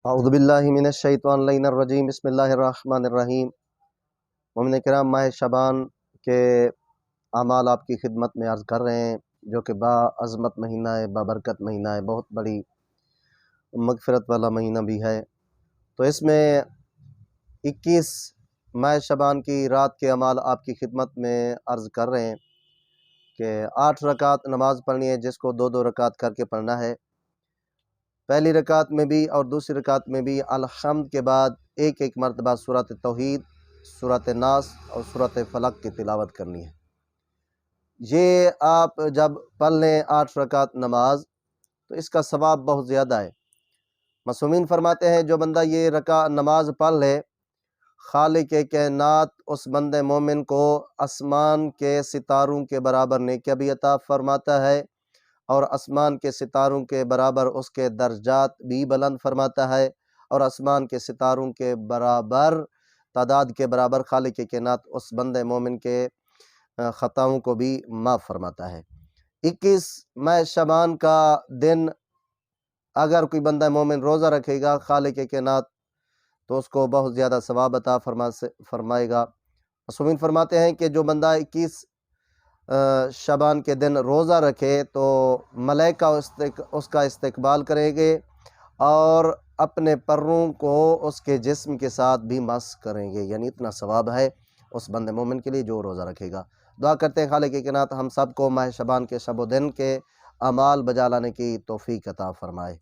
اعوذ باللہ من الشیطان اللعین الرجیم بسم اللہ الرحمن الرحیم۔ مومن کرام، ماہ شعبان کے اعمال آپ کی خدمت میں عرض کر رہے ہیں، جو کہ با عظمت مہینہ ہے، با برکت مہینہ ہے، بہت بڑی مغفرت والا مہینہ بھی ہے۔ تو اس میں 21 ماہ شعبان کی رات کے اعمال آپ کی خدمت میں عرض کر رہے ہیں کہ 8 رکعت نماز پڑھنی ہے، جس کو 2 رکعت کر کے پڑھنا ہے۔ پہلی رکعت میں بھی اور دوسری رکعت میں بھی الحمد کے بعد ایک مرتبہ سورۃ توحید، سورۃ ناس اور سورۃ فلق کی تلاوت کرنی ہے۔ یہ آپ جب پڑھ لیں 8 رکعت نماز تو اس کا ثواب بہت زیادہ ہے۔ معصومین فرماتے ہیں جو بندہ یہ نماز پڑھ لے، خالق کائنات اس بندے مومن کو آسمان کے ستاروں کے برابر نیکیاں بھی عطا فرماتا ہے، اور آسمان کے ستاروں کے برابر اس کے درجات بھی بلند فرماتا ہے، اور آسمان کے ستاروں کے برابر تعداد کے برابر خالق کائنات اس بندے مومن کے خطاؤں کو بھی معاف فرماتا ہے۔ 21 ماہ شعبان کا دن اگر کوئی بندہ مومن روزہ رکھے گا، خالق کائنات تو اس کو بہت زیادہ ثواب عطا فرمائے گا۔ معصومین فرماتے ہیں کہ جو بندہ 21 شعبان کے دن روزہ رکھے تو ملائکہ اس کا استقبال کریں گے اور اپنے پروں کو اس کے جسم کے ساتھ بھی مس کریں گے، یعنی اتنا ثواب ہے اس بندے مومن کے لیے جو روزہ رکھے گا۔ دعا کرتے ہیں خالق کائنات ہم سب کو ماہ شعبان کے شب و دن کے اعمال بجا لانے کی توفیق عطا فرمائے۔